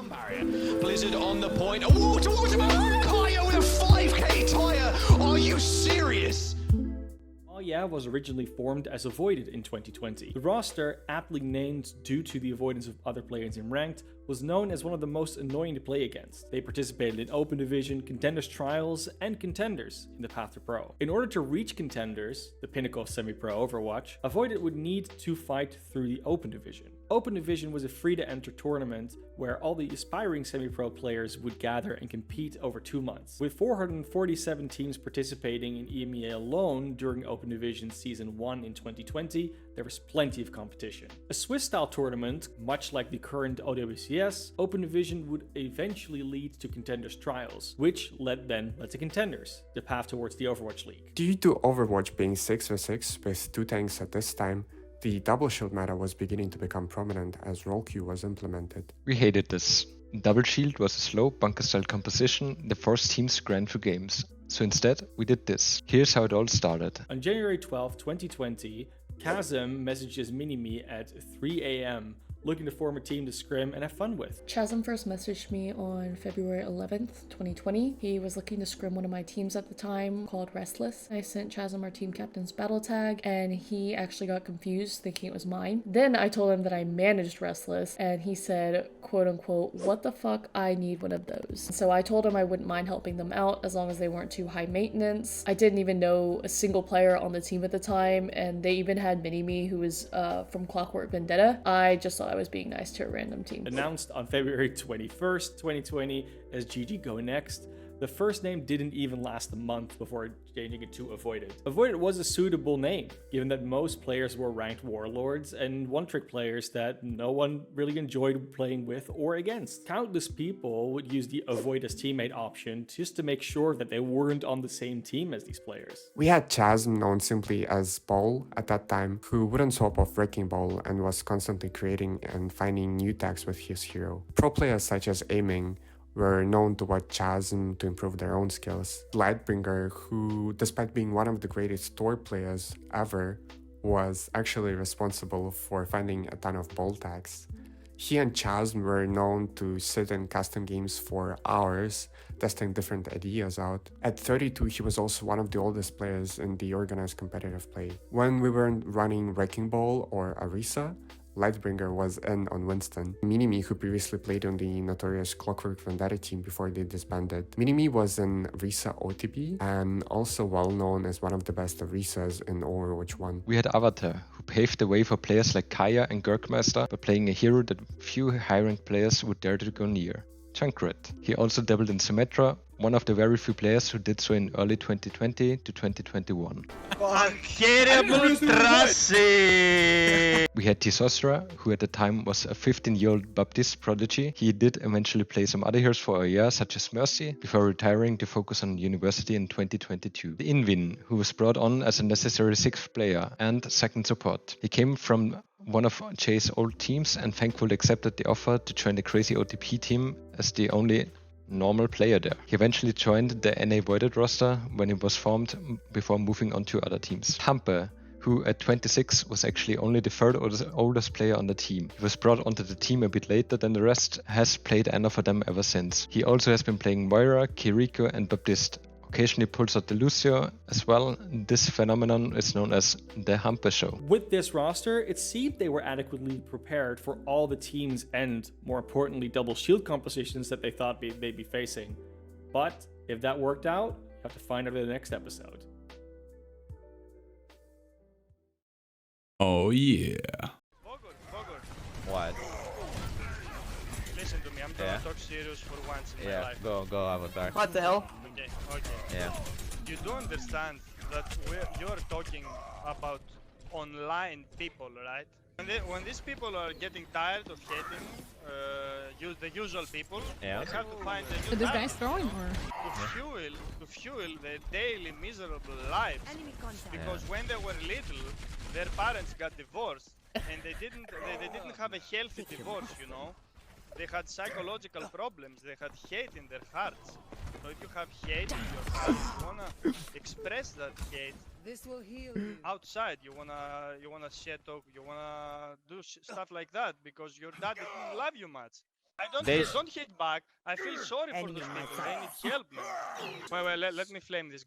Sound barrier. Blizzard on the point. Oh, towards him. Kaya with a 5k tire. Are you serious? Oh Yeah was originally formed as Avoided in 2020. The roster, aptly named due to the avoidance of other players in Ranked, was known as one of the most annoying to play against. They participated in Open Division, Contenders Trials, and Contenders in the path to Pro. In order to reach Contenders, the pinnacle of semi-pro Overwatch, Avoided would need to fight through the Open Division. Open Division was a free-to-enter tournament where all the aspiring semi-pro players would gather and compete over 2 months. With 447 teams participating in EMEA alone during Open Division Season 1 in 2020, there was plenty of competition. A Swiss-style tournament, much like the current OWCS, Open Division would eventually lead to Contenders Trials, which led to Contenders, the path towards the Overwatch League. Due to Overwatch being 6v6 with 2 tanks at this time, the double shield meta was beginning to become prominent as role queue was implemented. We hated this. Double shield was a slow bunker-style composition that forced teams to grind for games. So instead, we did this. Here's how it all started. On January 12, 2020, Chasm messages Minimi at 3 AM looking to form a team to scrim and have fun with. Chasm first messaged me on February 11th, 2020. He was looking to scrim one of my teams at the time called Restless. I sent Chasm our team captain's battle tag and he actually got confused thinking it was mine. Then I told him that I managed Restless and he said, quote unquote, what the fuck, I need one of those. So I told him I wouldn't mind helping them out as long as they weren't too high maintenance. I didn't even know a single player on the team at the time and they even had Minimi who was from Clockwork Vendetta. I just thought I was being nice to a random team. Announced on February 21st, 2020 as GG Go Next, the first name didn't even last a month before changing it to Avoided. Avoided was a suitable name, given that most players were ranked warlords and one-trick players that no one really enjoyed playing with or against. Countless people would use the Avoid as teammate option just to make sure that they weren't on the same team as these players. We had Chasm, known simply as Ball at that time, who wouldn't swap off Wrecking Ball and was constantly creating and finding new tags with his hero. Pro players such as Aiming were known to watch Chasm to improve their own skills. Lightbringer, who, despite being one of the greatest Thor players ever, was actually responsible for finding a ton of ball tags. He and Chasm were known to sit in custom games for hours, testing different ideas out. At 32, he was also one of the oldest players in the organized competitive play. When we weren't running Wrecking Ball or Arisa, Lightbringer was in on Winston. Minimi, who previously played on the notorious Clockwork Vendetta team before they disbanded. Minimi was in Orisa OTP and also well known as one of the best Orisas in Overwatch 1. We had Avatar, who paved the way for players like Kaya and Gurkmaster by playing a hero that few high-ranked players would dare to go near. Junkrat. He also dabbled in Symmetra, one of the very few players who did so in early 2020 to 2021. We had Tisosra, who at the time was a 15-year-old Baptist prodigy. He did eventually play some other heroes for a year, such as Mercy, before retiring to focus on university in 2022. The Invin, who was brought on as a necessary 6th player and second support. He came from one of Jay's old teams and thankfully accepted the offer to join the crazy OTP team as the only normal player there. He eventually joined the NA Voided roster when it was formed before moving on to other teams. Hampe, who at 26 was actually only the third oldest player on the team. He was brought onto the team a bit later than the rest, has played Ana for them ever since. He also has been playing Moira, Kiriko and Baptiste. Occasionally pulls out the Lucio as well. This phenomenon is known as the Hampe Show. With this roster, it seemed they were adequately prepared for all the teams and, more importantly, double shield compositions that they thought they'd be facing. But if that worked out, you have to find out in the next episode. Oh yeah. Bogor. What? Listen to me, I'm gonna talk serious for once in my life. Go, Avatar. What the hell? Okay. Yeah. You do understand that you're talking about online people, right? When these people are getting tired of hating the usual people, they have to find a new Did this guy throwing or? to fuel their daily miserable lives. Because when they were little, their parents got divorced, and they didn't have a healthy divorce, you know. They had psychological problems. They had hate in their hearts. So if you have hate in your heart, you wanna express that hate. This will heal you. Outside, you wanna shit talk, you wanna do stuff like that because your dad didn't love you much. Don't hit back. I feel sorry for those people. They need help, man. Wait, let me flame this.